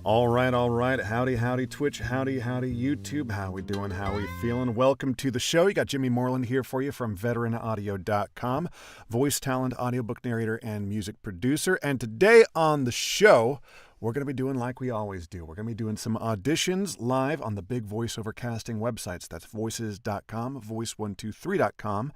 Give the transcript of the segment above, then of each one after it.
All right. Howdy, howdy, Twitch. Howdy, howdy, YouTube. How we doing? How we feeling? Welcome to the show. You got Jimmy Moreland here for you from veteranaudio.com, voice talent, audiobook narrator, and music producer. And today on the show, we're going to be doing like we always do. We're going to be doing some auditions live on the big voiceover casting websites. That's voices.com, voice123.com.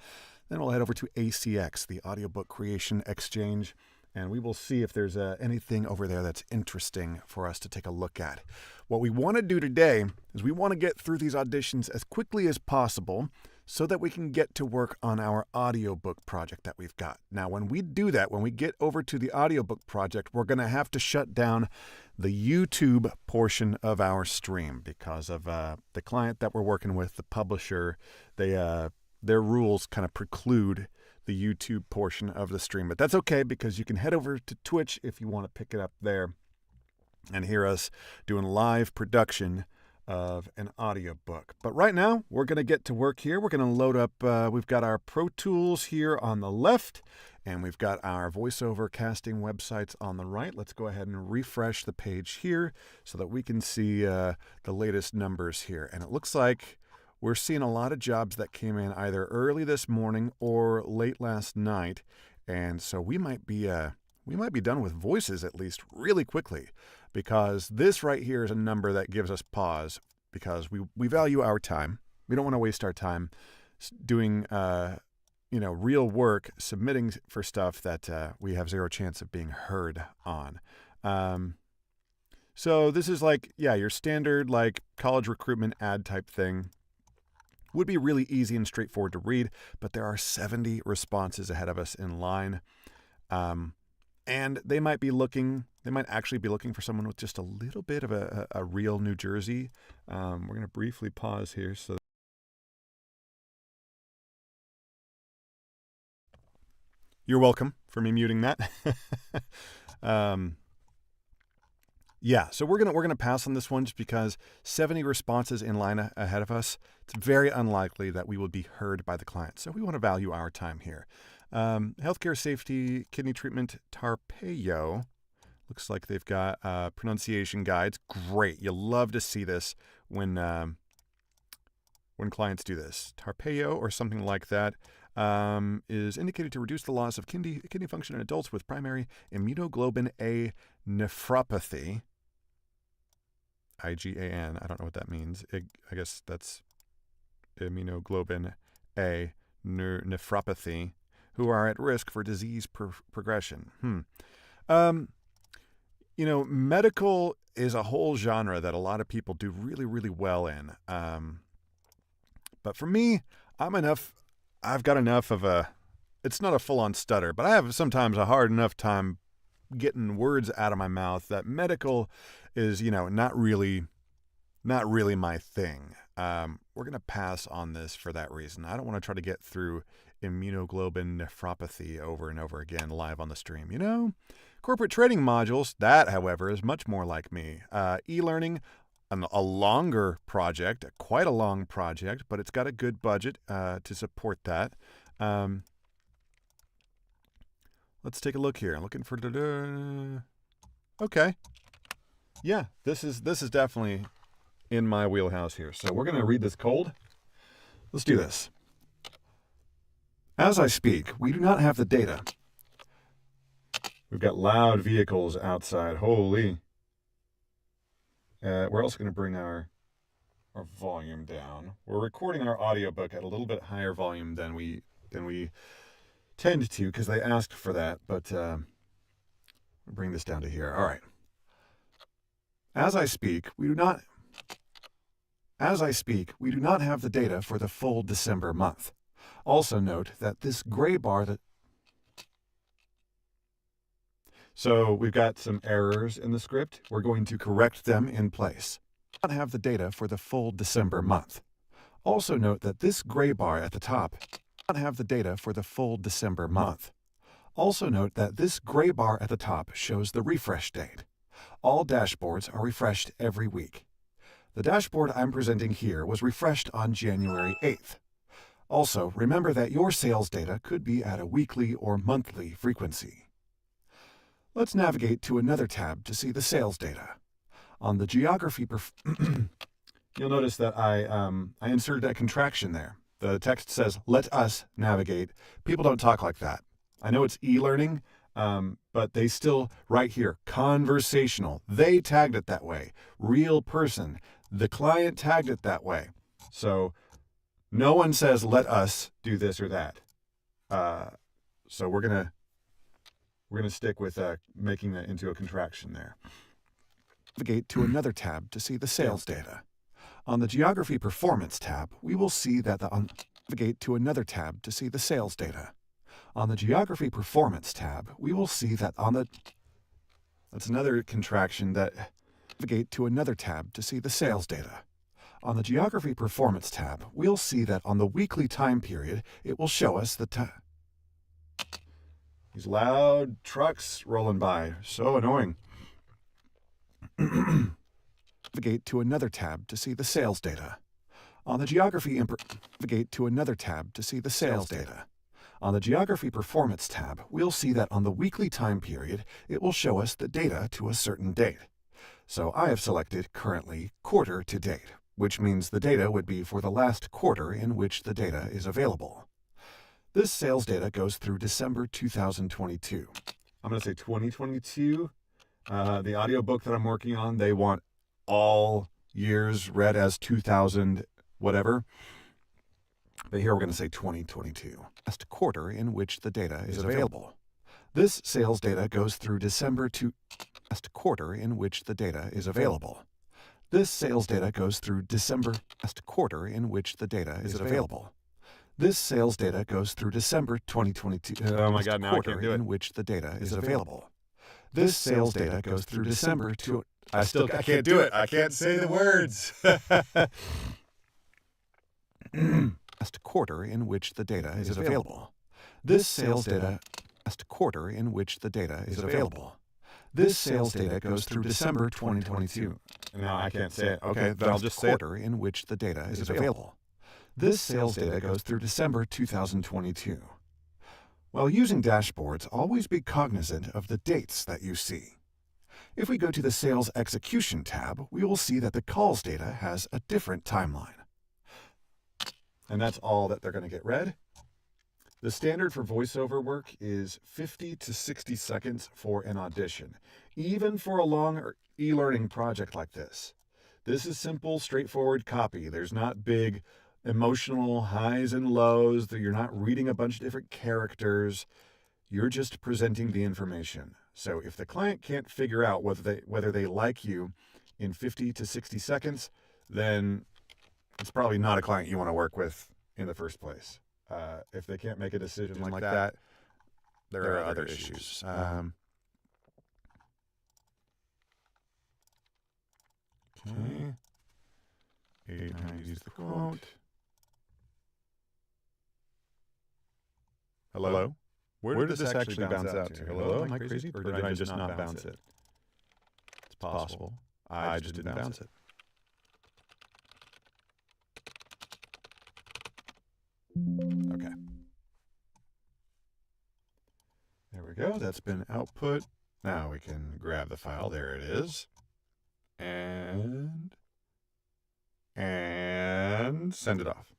Then we'll head over to ACX, the Audiobook Creation Exchange, and we will see if there's anything over there that's interesting for us to take a look at. What we want to do today is we want to get through these auditions as quickly as possible so that we can get to work on our audiobook project that we've got. Now, when we do that, when we get over to the audiobook project, we're going to have to shut down the YouTube portion of our stream because of the client that we're working with, the publisher. Their rules kind of preclude the YouTube portion of the stream. But that's okay because you can head over to Twitch if you want to pick it up there and hear us doing live production of an audiobook. But right now, we're going to get to work here. We're going to load up, we've got our Pro Tools here on the left, and we've got our voiceover casting websites on the right. Let's go ahead and refresh the page here so that we can see the latest numbers here. And it looks like we're seeing a lot of jobs that came in either early this morning or late last night. And so we might be done with voices at least really quickly, because this right here is a number that gives us pause because we value our time. We don't want to waste our time doing real work, submitting for stuff that we have zero chance of being heard on. So this is like, your standard like college recruitment ad type thing. Would be really easy and straightforward to read, but there are 70 responses ahead of us in line. And they might actually be looking for someone with just a little bit of a real New Jersey. We're going to briefly pause here. So you're welcome for me muting that. So we're gonna pass on this one just because 70 responses in line ahead of us. It's very unlikely that we will be heard by the client. So we want to value our time here. Healthcare safety, kidney treatment, Tarpeyo. Looks like they've got pronunciation guides. Great. You love to see this when clients do this. Tarpeyo or something like that is indicated to reduce the loss of kidney function in adults with primary immunoglobulin A nephropathy. IgAN. I don't know what that means. I guess that's immunoglobulin A nephropathy, who are at risk for disease progression. Medical is a whole genre that a lot of people do really, really well in. But for me, I've got enough of it's not a full-on stutter, but I have sometimes a hard enough time getting words out of my mouth that medical is, not really my thing. We're going to pass on this for that reason. I don't want to try to get through immunoglobulin nephropathy over and over again live on the stream. Corporate training modules, that, however, is much more like me. E-learning, a longer project, quite a long project, but it's got a good budget to support that. Let's take a look here. I'm looking for okay. Yeah, this is definitely in my wheelhouse here. So we're going to read this cold. Let's do this. As I speak, we do not have the data. We've got loud vehicles outside. Holy. We're also going to bring our volume down. We're recording our audiobook at a little bit higher volume than we tend to because they asked for that, but we'll bring this down to here. All right. As I speak, we do not have the data for the full December month. Also note that this gray bar So we've got some errors in the script. We're going to correct them in place. We do not have the data for the full December month. Also note that this gray bar at the top not have the data for the full December month. Also note that this gray bar at the top shows the refresh date. All dashboards are refreshed every week. The dashboard I'm presenting here was refreshed on January 8th. Also, remember that your sales data could be at a weekly or monthly frequency. Let's navigate to another tab to see the sales data. On the geography, you'll notice that I inserted a contraction there. The text says, let us navigate. People don't talk like that. I know it's e-learning, but they still, right here, conversational. They tagged it that way. Real person. The client tagged it that way. So no one says, let us do this or that. So we're gonna stick with making that into a contraction there. Navigate to another tab to see the sales data. On the Geography Performance tab, we will see that navigate to another tab to see the sales data. On the Geography Performance tab, we will see that that's another contraction that navigate to another tab to see the sales data. On the Geography Performance tab, we'll see that on the weekly time period, it will show us the time. These loud trucks rolling by, so annoying. Navigate to another tab to see the sales data. On the Geography navigate to another tab to see the sales data. On the Geography Performance tab, we'll see that on the weekly time period, it will show us the data to a certain date. So I have selected currently quarter to date, which means the data would be for the last quarter in which the data is available. This sales data goes through December 2022. I'm going to say 2022. The audiobook that I'm working on, they want all years read as 2000 whatever. But here we're going to say 2022. Last quarter in which the data is available. This sales data goes through December to last quarter in which the data is available. This sales data goes through December last quarter in which the data is available. This sales data goes through December 2022. Oh my God, now I can't do it. In which the data is available. This sales data goes through December to... I can't do it. I can't say the words. Last quarter in which the data is available. This sales data... Last quarter in which the data is available. This sales data goes through December 2022. No, I can't say it. Okay, then I'll just say it. Quarter in which the data is available. This sales data goes through December 2022. While using dashboards, always be cognizant of the dates that you see. If we go to the Sales Execution tab, we will see that the calls data has a different timeline. And that's all that they're going to get read. The standard for voiceover work is 50 to 60 seconds for an audition, even for a long e-learning project like this. This is simple, straightforward copy. There's not big emotional highs and lows, that you're not reading a bunch of different characters. You're just presenting the information. So if the client can't figure out whether they like you in 50 to 60 seconds, then it's probably not a client you want to work with in the first place. If they can't make a decision like that, there are other issues. Okay. 8 times use the quote. Hello? Where did this actually bounce out to? Hello? Am I crazy? Or did I just not bounce it? It's possible. I just didn't bounce it. Okay. There we go. That's been output. Now we can grab the file. There it is. And send it off.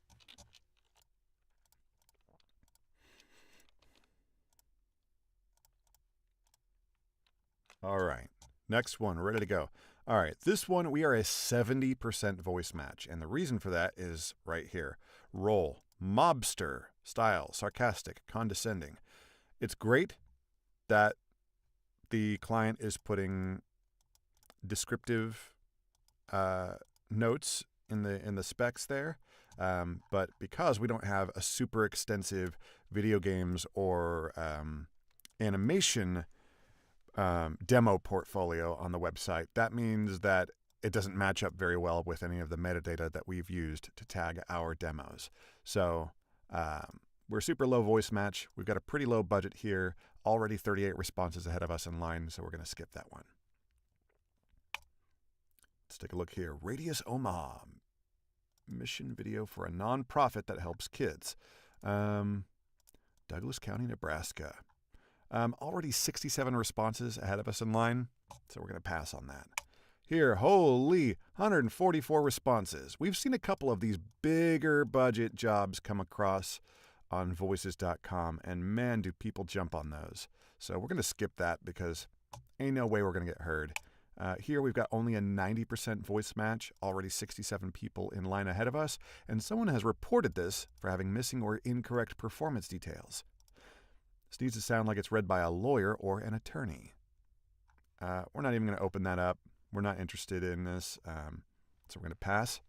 All right, next one, ready to go. All right, this one, we are a 70% voice match, and the reason for that is right here. Role, mobster, style, sarcastic, condescending. It's great that the client is putting descriptive notes in the specs there, but because we don't have a super extensive video games or animation demo portfolio on the website, that means that it doesn't match up very well with any of the metadata that we've used to tag our demos. So we're super low voice match. We've got a pretty low budget here, already 38 responses ahead of us in line, so we're going to skip that one. Let's take a look here. Radius Omaha, mission video for a nonprofit that helps kids. Douglas County, Nebraska. Already 67 responses ahead of us in line, so we're going to pass on that. Here, holy, 144 responses. We've seen a couple of these bigger budget jobs come across on voices.com, and man, do people jump on those. So we're going to skip that because ain't no way we're going to get heard. Here we've got only a 90% voice match, already 67 people in line ahead of us, and someone has reported this for having missing or incorrect performance details. This needs to sound like it's read by a lawyer or an attorney. We're not even going to open that up. We're not interested in this, so we're going to pass.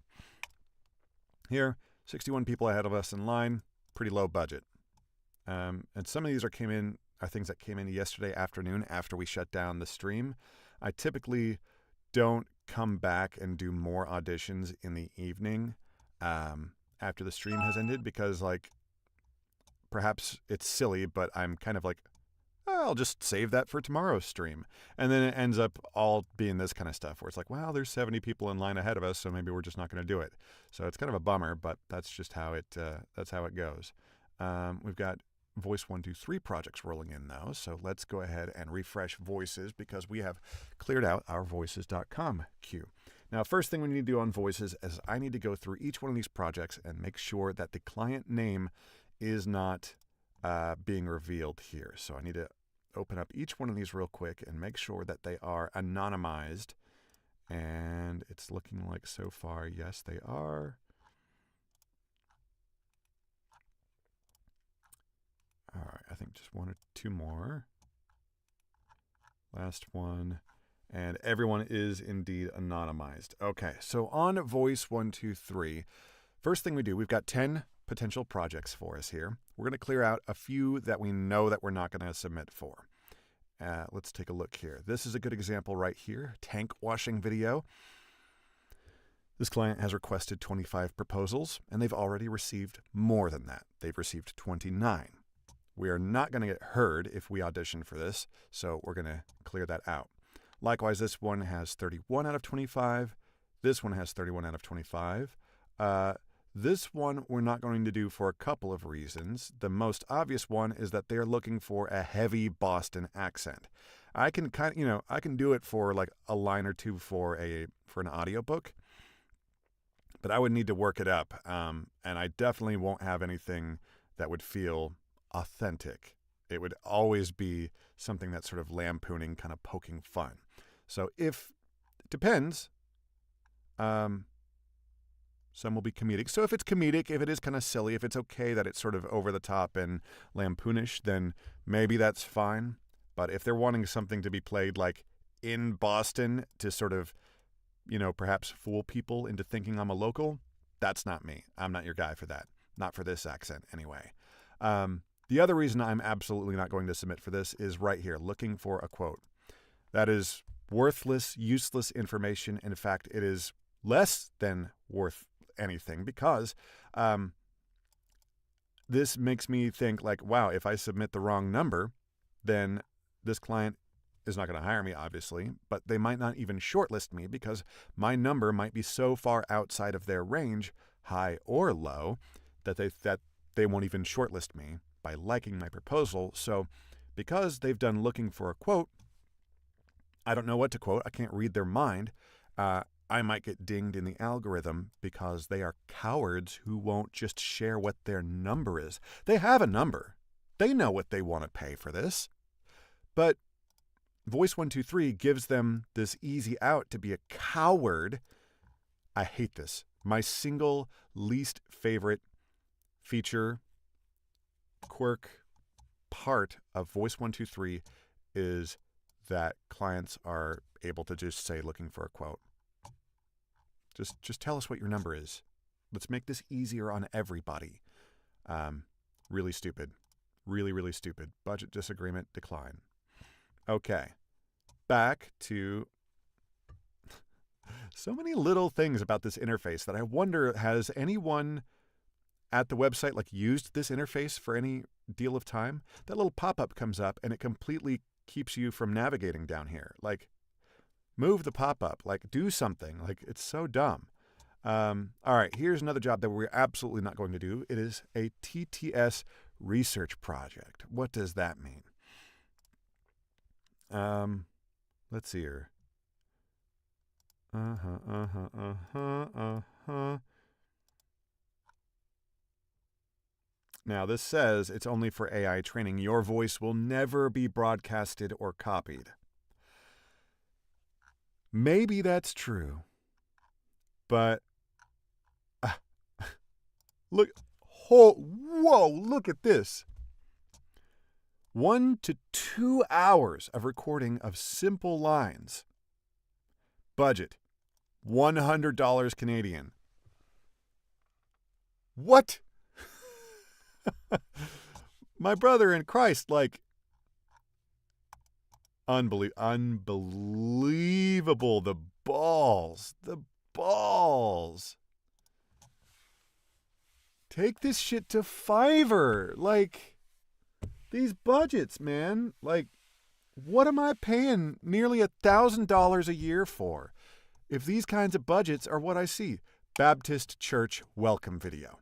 Here, 61 people ahead of us in line, pretty low budget. And some of these are things that came in yesterday afternoon after we shut down the stream. I typically don't come back and do more auditions in the evening after the stream has ended because, like, perhaps it's silly, but I'm kind of like, I'll just save that for tomorrow's stream. And then it ends up all being this kind of stuff where it's like, well, there's 70 people in line ahead of us, so maybe we're just not going to do it. So it's kind of a bummer, but that's just how it goes. We've got Voice123 projects rolling in, though, so let's go ahead and refresh Voices because we have cleared out our voices.com queue. Now, first thing we need to do on Voices is I need to go through each one of these projects and make sure that the client name is not being revealed here. So I need to open up each one of these real quick and make sure that they are anonymized. And it's looking like so far, yes, they are. All right, I think just one or two more. Last one. And everyone is indeed anonymized. Okay, so on Voice123, first thing we do, we've got 10 potential projects for us here. We're going to clear out a few that we know that we're not going to submit for. Let's take a look here. This is a good example right here, tank washing video. This client has requested 25 proposals, and they've already received more than that. They've received 29. We are not going to get heard if we audition for this, so we're going to clear that out. Likewise, this one has 31 out of 25. This one has 31 out of 25. This one we're not going to do for a couple of reasons. The most obvious one is that they're looking for a heavy Boston accent. I can I can do it for like a line or two for an audiobook, but I would need to work it up, and I definitely won't have anything that would feel authentic. It would always be something that's sort of lampooning, kind of poking fun. So it depends. Some will be comedic. So if it's comedic, if it is kind of silly, if it's okay that it's sort of over the top and lampoonish, then maybe that's fine. But if they're wanting something to be played like in Boston to sort of, perhaps fool people into thinking I'm a local, that's not me. I'm not your guy for that. Not for this accent anyway. The other reason I'm absolutely not going to submit for this is right here, looking for a quote. That is worthless, useless information. In fact, it is less than worth anything because this makes me think like, wow, if I submit the wrong number, then this client is not going to hire me, obviously, but they might not even shortlist me because my number might be so far outside of their range, high or low, that they won't even shortlist me by liking my proposal. So because they've done looking for a quote, I don't know what to quote. I can't read their mind. I might get dinged in the algorithm because they are cowards who won't just share what their number is. They have a number. They know what they want to pay for this. But Voice123 gives them this easy out to be a coward. I hate this. My single least favorite feature, quirk, part of Voice123 is that clients are able to just say looking for a quote. Just tell us what your number is. Let's make this easier on everybody. Really stupid. Really, really stupid. Budget disagreement, decline. Okay. Back to so many little things about this interface that I wonder, has anyone at the website used this interface for any deal of time? That little pop-up comes up and it completely keeps you from navigating down here. Move the pop-up, do something. It's so dumb. All right, here's another job that we're absolutely not going to do. It is a TTS research project. What does that mean? Let's see here. Now, this says it's only for AI training. Your voice will never be broadcasted or copied. Maybe that's true. But look, whoa, look at this. 1 to 2 hours of recording of simple lines. Budget, $100 Canadian. What? My brother in Christ, like, unbelievable. The balls. Take this shit to Fiverr. Like, these budgets, man. Like, what am I paying nearly $1,000 a year for? If these kinds of budgets are what I see. Baptist Church welcome video.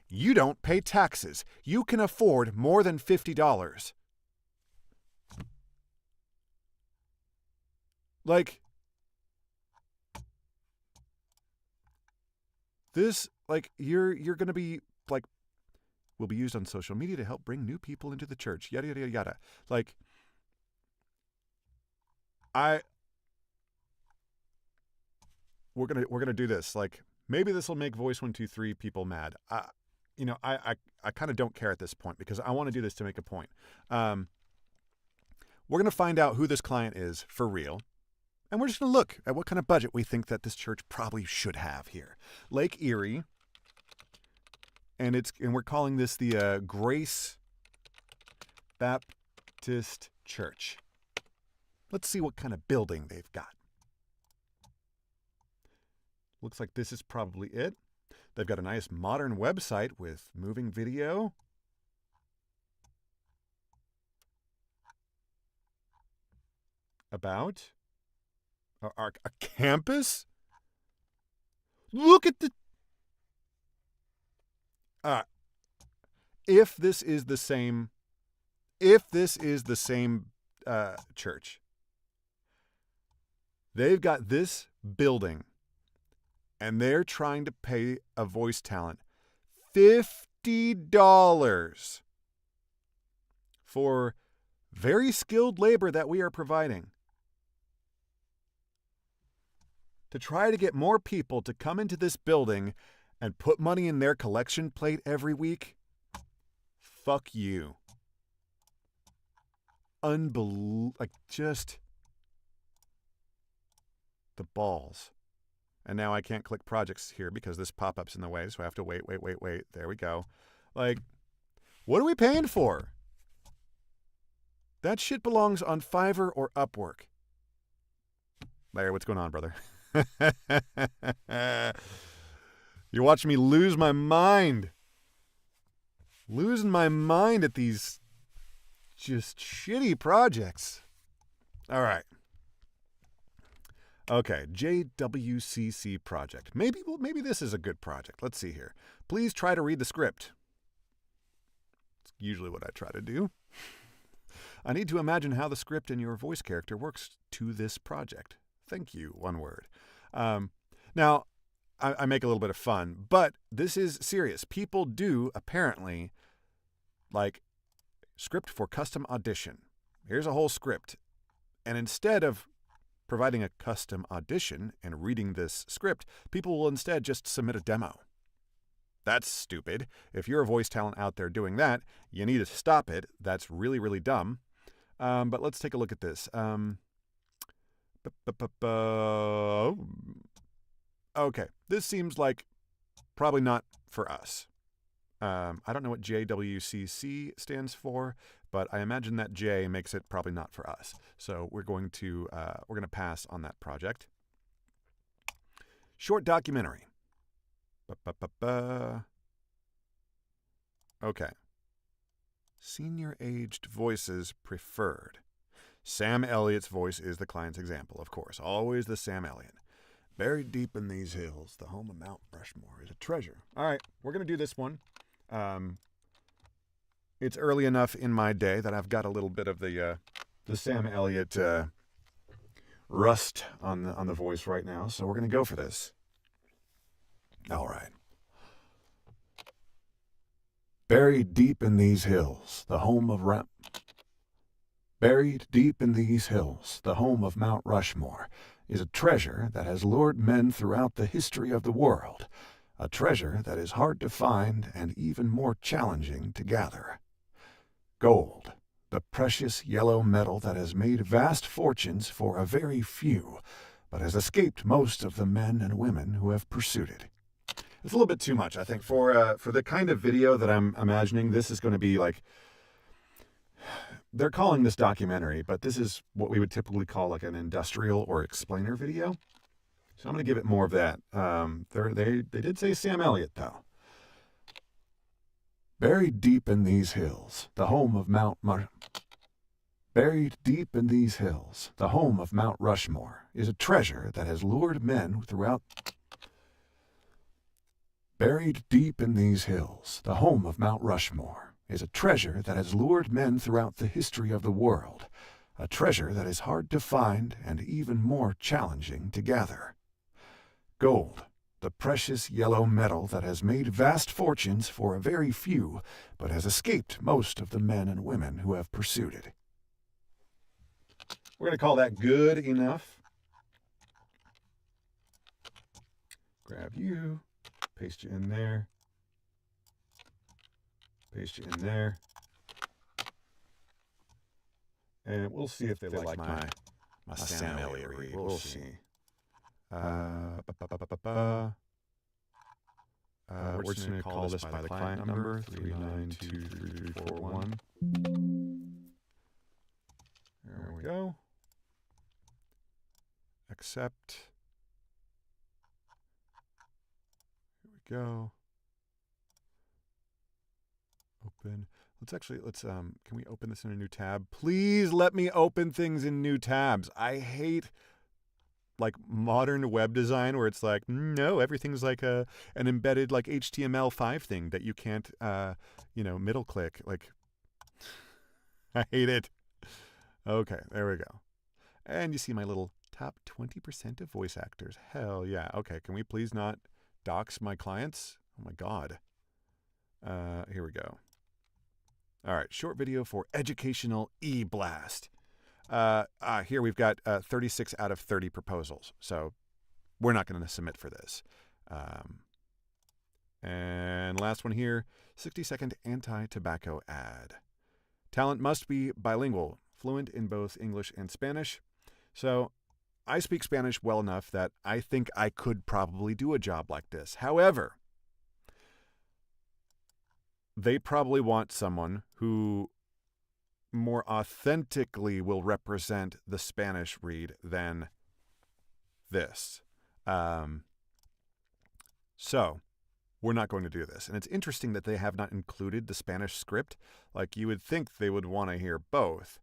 You don't pay taxes. You can afford more than $50. Like, this, like, you're going to be, like, will be used on social media to help bring new people into the church. Yada, yada, yada. Like, we're gonna do this. Like, maybe this will make Voice123 people mad. I kind of don't care at this point because I want to do this to make a point. We're gonna find out who this client is for real, and we're just gonna look at what kind of budget we think that this church probably should have here. Lake Erie, and we're calling this the Grace Baptist Church. Let's see what kind of building they've got. Looks like this is probably it. They've got a nice modern website with moving video. About a campus? Look at the... If this is the same church, they've got this building, and they're trying to pay a voice talent $50 for very skilled labor that we are providing to try to get more people to come into this building and put money in their collection plate every week. Fuck you. Like, just the balls. And now I can't click projects here because this pop-up's in the way, so I have to wait. There we go. Like, what are we paying for? That shit belongs on Fiverr or Upwork. Larry, what's going on, brother? You're watching me lose my mind. Losing my mind at these just shitty projects. All right. Okay, JWCC project. Maybe this is a good project. Let's see here. Please try to read the script. It's usually what I try to do. I need to imagine how the script and your voice character works to this project. Thank you, one word. Now, I make a little bit of fun, but this is serious. People do, apparently, like, script for custom audition. Here's a whole script. And instead of providing a custom audition and reading this script, people will instead just submit a demo. That's stupid. If you're a voice talent out there doing that, you need to stop it. That's really, really dumb. But let's take a look at this. Okay, this seems like probably not for us. I don't know what JWCC stands for, but I imagine that J makes it probably not for us. So we're going to pass on that project. Short documentary. Okay. Senior aged voices preferred. Sam Elliott's voice is the client's example, of course. Always the Sam Elliott. Buried deep in these hills, the home of Mount Rushmore is a treasure. All right, we're going to do this one. It's early enough in my day that I've got a little bit of the Sam Elliott rust on the voice right now, so we're going to go for this. All right. Buried deep in these hills, the home of Buried deep in these hills, the home of Mount Rushmore, is a treasure that has lured men throughout the history of the world, a treasure that is hard to find and even more challenging to gather. Gold, the precious yellow metal that has made vast fortunes for a very few, but has escaped most of the men and women who have pursued it. It's a little bit too much, I think, for the kind of video that I'm imagining. This is going to be like, they're calling this documentary, but this is what we would typically call like an industrial or explainer video. So I'm going to give it more of that. They did say Sam Elliott, though. Buried deep in these hills, the home of Buried deep in these hills, the home of Mount Rushmore, is a treasure that has lured men throughout. Buried deep in these hills, the home of Mount Rushmore, is a treasure that has lured men throughout the history of the world, a treasure that is hard to find and even more challenging to gather. Gold, the precious yellow metal that has made vast fortunes for a very few, but has escaped most of the men and women who have pursued it. We're going to call that good enough. Grab you, paste you in there, paste you in there, and we'll see if they like my Sam Elliott read. We'll see. We're just going to call this by the client number, 3923341. There we go. Accept. Here we go. Open. Let's can we open this in a new tab? Please let me open things in new tabs. I hate like modern web design where it's like, no, everything's like an embedded like HTML5 thing that you can't middle click. Like, I hate it. Okay, there we go. And you see my little top 20% of voice actors. Hell yeah. Okay, can we please not dox my clients? Oh my God. Here we go. All right, short video for educational e-blast. Here we've got 36 out of 30 proposals, so we're not going to submit for this. And last one here, 60-second anti-tobacco ad. Talent must be bilingual, fluent in both English and Spanish. So I speak Spanish well enough that I think I could probably do a job like this. However, they probably want someone who more authentically will represent the Spanish read than this. So we're not going to do this. And it's interesting that they have not included the Spanish script. Like, you would think they would want to hear both.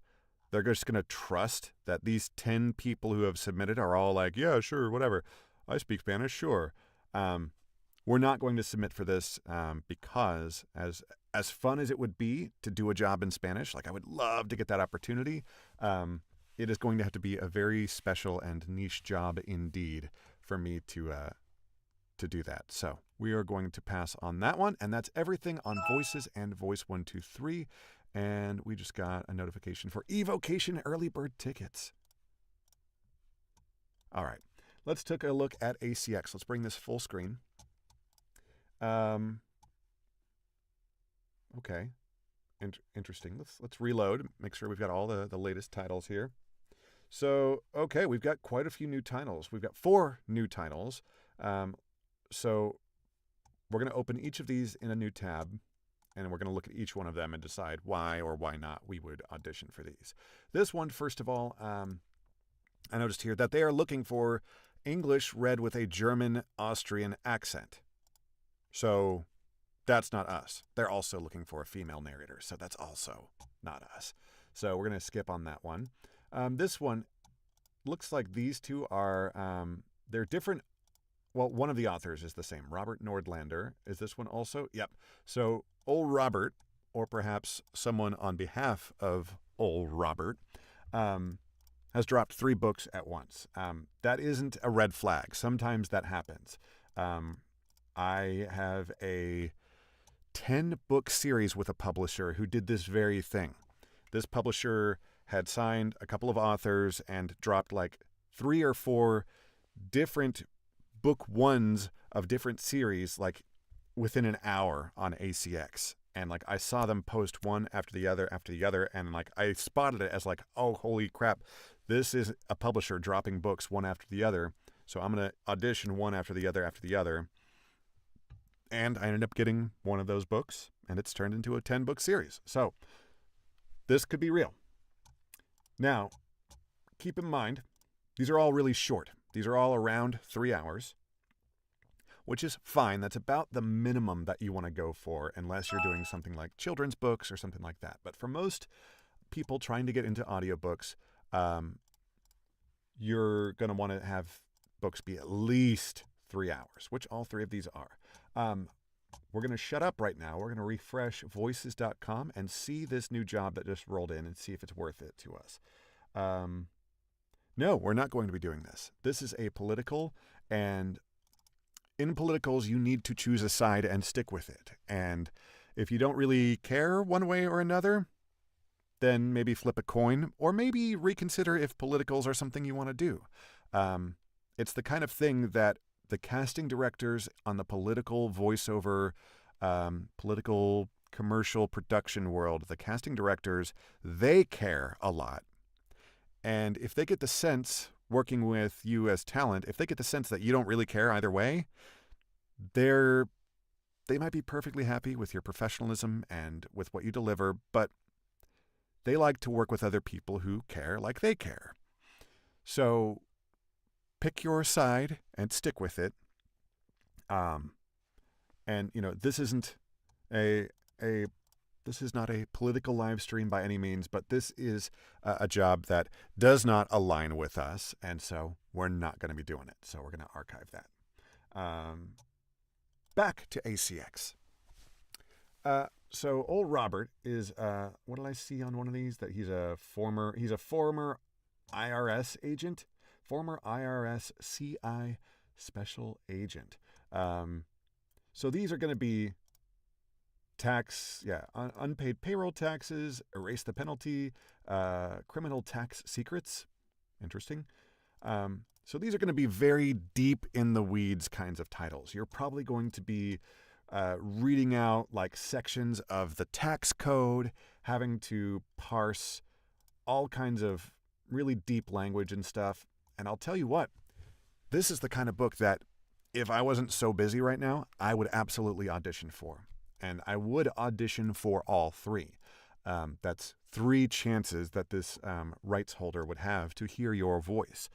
They're just going to trust that these 10 people who have submitted are all like, yeah, sure, whatever. I speak Spanish, sure. We're not going to submit for this because as fun as it would be to do a job in Spanish, like I would love to get that opportunity, it is going to have to be a very special and niche job indeed for me to do that. So we are going to pass on that one, and that's everything on Voices and Voice123. And we just got a notification for eVocation early bird tickets. All right, let's take a look at ACX. Let's bring this full screen. Okay, interesting. Let's reload. Make sure we've got all the latest titles here. So okay, we've got quite a few new titles. We've got 4 new titles. So we're going to open each of these in a new tab, and we're going to look at each one of them and decide why or why not we would audition for these. This one, first of all, I noticed here that they are looking for English read with a German-Austrian accent. So that's not us. They're also looking for a female narrator, so that's also not us. So we're going to skip on that one. This one looks like these two are, they're different. Well, one of the authors is the same. Robert Nordlander. Is this one also? Yep. So old Robert, or perhaps someone on behalf of old Robert, has dropped 3 books at once. That isn't a red flag. Sometimes that happens. I have a 10-book series with a publisher who did this very thing. This publisher had signed a couple of authors and dropped like 3 or 4 different book ones of different series, like within an hour on ACX. And like I saw them post one after the other, and like I spotted it as like, oh, holy crap, this is a publisher dropping books one after the other. So I'm going to audition one after the other. And I ended up getting one of those books, and it's turned into a 10-book series. So this could be real. Now, keep in mind, these are all really short. These are all around 3 hours, which is fine. That's about the minimum that you want to go for, unless you're doing something like children's books or something like that. But for most people trying to get into audiobooks, you're going to want to have books be at least 3 hours, which all 3 of these are. We're going to shut up right now. We're going to refresh voices.com and see this new job that just rolled in and see if it's worth it to us. No, we're not going to be doing this. This is apolitical, and in politicals, you need to choose a side and stick with it. And if you don't really care one way or another, then maybe flip a coin, or maybe reconsider if politicals are something you want to do. It's the kind of thing that the casting directors on the political voiceover, political commercial production world, the casting directors, they care a lot. And if they get the sense, working with you as talent, if they get the sense that you don't really care either way, they might be perfectly happy with your professionalism and with what you deliver, but they like to work with other people who care like they care. So pick your side and stick with it. And this isn't this is not a political live stream by any means, but this is a job that does not align with us, and so we're not going to be doing it. So we're going to archive that. Back to ACX. So old Robert is what did I see on one of these? That he's a former IRS agent, former IRS CI special agent. So these are going to be unpaid payroll taxes, erase the penalty, criminal tax secrets. Interesting. So these are going to be very deep in the weeds kinds of titles. You're probably going to be reading out like sections of the tax code, having to parse all kinds of really deep language and stuff. And I'll tell you what, this is the kind of book that if I wasn't so busy right now, I would absolutely audition for. And I would audition for all 3. That's 3 chances that this rights holder would have to hear your voice.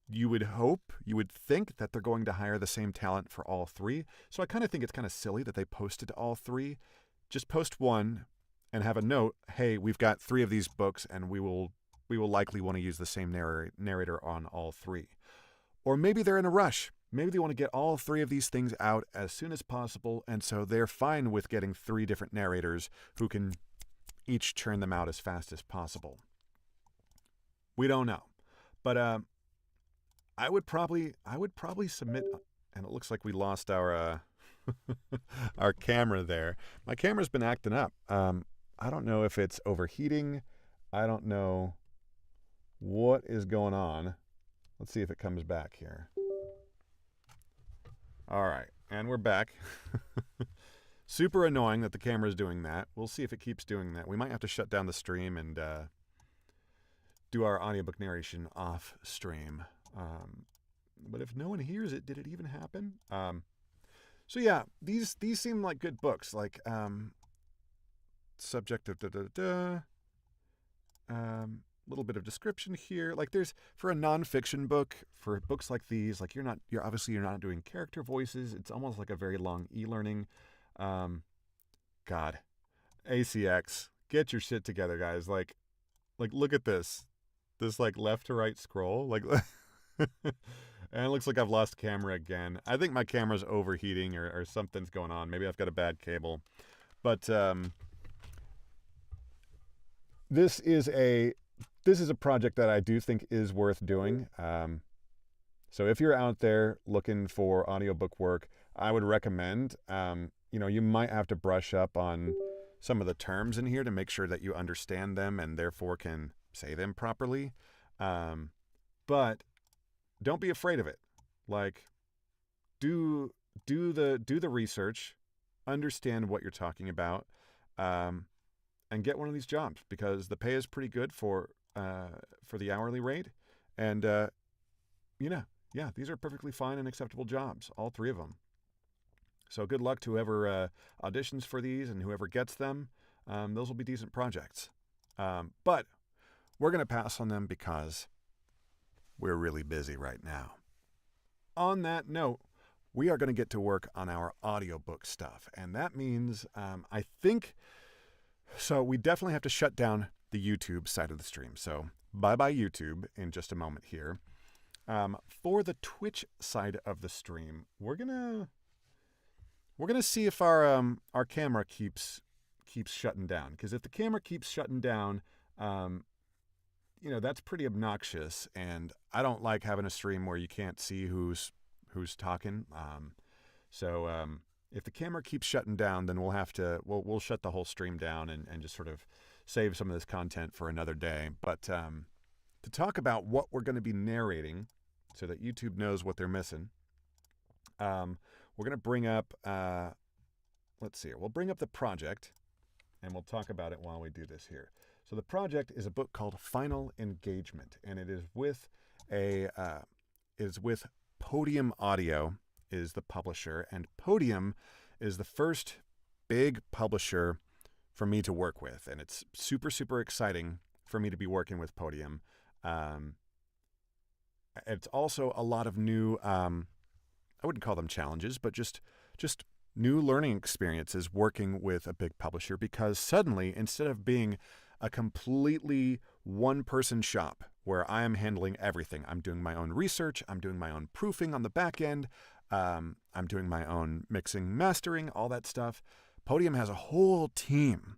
You would think that they're going to hire the same talent for all 3. So I kind of think it's kind of silly that they posted all 3. Just post one and have a note, hey, we've got 3 of these books and we will likely want to use the same narrator on all 3. Or maybe they're in a rush. Maybe they want to get all 3 of these things out as soon as possible, and so they're fine with getting 3 different narrators who can each churn them out as fast as possible. We don't know. But I would probably submit, and it looks like we lost our our camera there. My camera's been acting up. I don't know if it's overheating. I don't know what is going on. Let's see if it comes back here. All right, and we're back. Super annoying that the camera's doing that. We'll see if it keeps doing that. We might have to shut down the stream and do our audiobook narration off stream. But if no one hears it, did it even happen? So yeah, these seem like good books. Like subject of little bit of description here. Like there's, for a nonfiction book, for books like these, like you're not doing character voices. It's almost like a very long e-learning. God, ACX, get your shit together, guys. Like look at this like left to right scroll. Like, and it looks like I've lost camera again. I think my camera's overheating or something's going on. Maybe I've got a bad cable. But this is a this is a project that I do think is worth doing. So if you're out there looking for audiobook work, I would recommend, you might have to brush up on some of the terms in here to make sure that you understand them and therefore can say them properly. But don't be afraid of it. Like, do the research, understand what you're talking about, and get one of these jobs, because the pay is pretty good for the hourly rate, and these are perfectly fine and acceptable jobs, all three of them. So good luck to whoever auditions for these and whoever gets them. Those will be decent projects, but we're gonna pass on them because we're really busy right now. On that note, we are going to get to work on our audiobook stuff. And that means, I think, so we definitely have to shut down the YouTube side of the stream. So bye-bye YouTube in just a moment here. For the Twitch side of the stream, we're gonna see if our camera keeps shutting down. Because if the camera keeps shutting down, that's pretty obnoxious, and I don't like having a stream where you can't see who's talking. So if the camera keeps shutting down, then we'll shut the whole stream down and just sort of save some of this content for another day. But to talk about what we're going to be narrating so that YouTube knows what they're missing, we're going to bring up, let's see here. We'll bring up the project, and we'll talk about it while we do this here. So the project is a book called Final Engagement, and it is with Podium Audio is the publisher, and Podium is the first big publisher for me to work with, and it's super, super exciting for me to be working with Podium. It's also a lot of new, I wouldn't call them challenges, but just new learning experiences working with a big publisher, because suddenly, instead of being a completely one-person shop where I am handling everything, I'm doing my own research, I'm doing my own proofing on the back end, I'm doing my own mixing, mastering, all that stuff. Podium has a whole team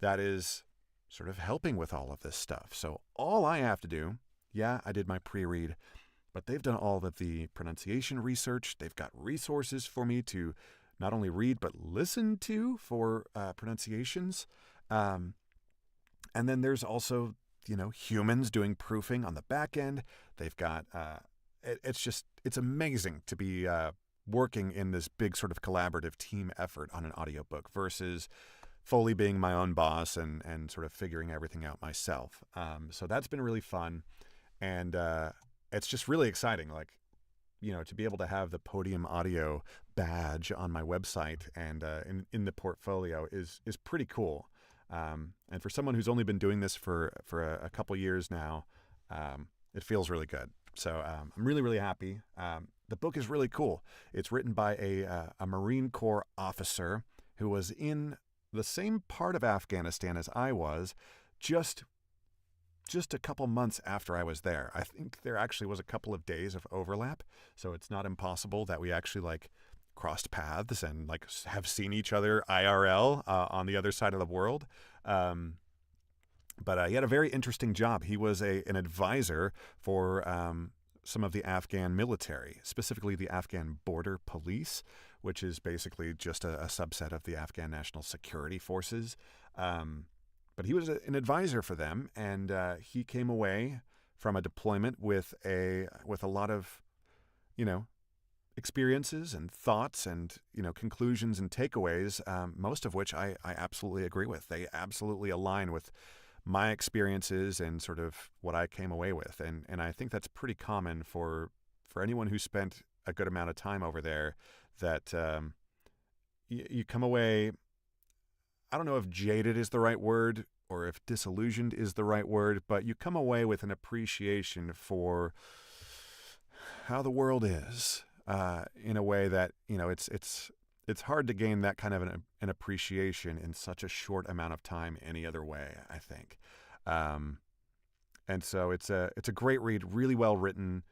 that is sort of helping with all of this stuff. So all I have to do, I did my pre-read, but they've done all of the pronunciation research. They've got resources for me to not only read, but listen to for pronunciations. And then there's also, humans doing proofing on the back end. They've got, it's amazing to be working in this big sort of collaborative team effort on an audiobook versus fully being my own boss and sort of figuring everything out myself. So that's been really fun. And it's just really exciting, to be able to have the Podium Audio badge on my website and in the portfolio is pretty cool. And for someone who's only been doing this for a couple years now, it feels really good. So I'm really, really happy. The book is really cool. It's written by a Marine Corps officer who was in the same part of Afghanistan as I was, just a couple months after I was there. I think there actually was a couple of days of overlap, so it's not impossible that we actually crossed paths and have seen each other IRL on the other side of the world. But he had a very interesting job. He was an advisor for some of the Afghan military, specifically the Afghan Border Police, which is basically just a subset of the Afghan National Security Forces. But he was an advisor for them, and he came away from a deployment with a lot of, experiences and thoughts and, conclusions and takeaways, most of which I absolutely agree with. They absolutely align with my experiences and sort of what I came away with. And I think that's pretty common for anyone who spent a good amount of time over there, that you come away, I don't know if jaded is the right word or if disillusioned is the right word, but you come away with an appreciation for how the world is, in a way that, it's hard to gain that kind of an appreciation in such a short amount of time any other way, I think. And so it's a great read, really well written,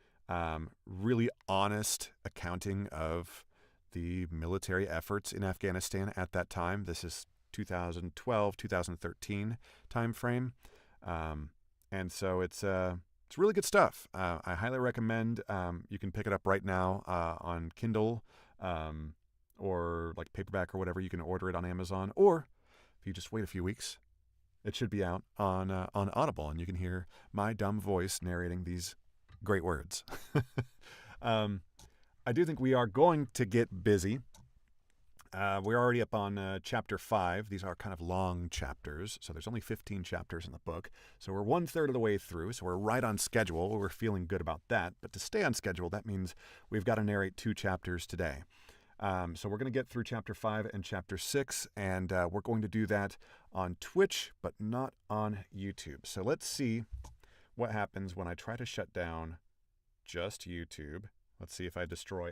really honest accounting of the military efforts in Afghanistan at that time. This is 2012, 2013 time frame. And so it's really good stuff. I highly recommend. You can pick it up right now on Kindle or like paperback or whatever. You can order it on Amazon, or if you just wait a few weeks, it should be out on Audible, and you can hear my dumb voice narrating these great words. I do think we are going to get busy. We're already up on chapter 5. These are kind of long chapters, so there's only 15 chapters in the book. So we're 1/3 of the way through, so we're right on schedule. We're feeling good about that. But to stay on schedule, that means we've got to narrate 2 chapters today. So we're going to get through chapter 5 and chapter 6, and we're going to do that on Twitch, but not on YouTube. So let's see what happens when I try to shut down just YouTube. Let's see if I destroy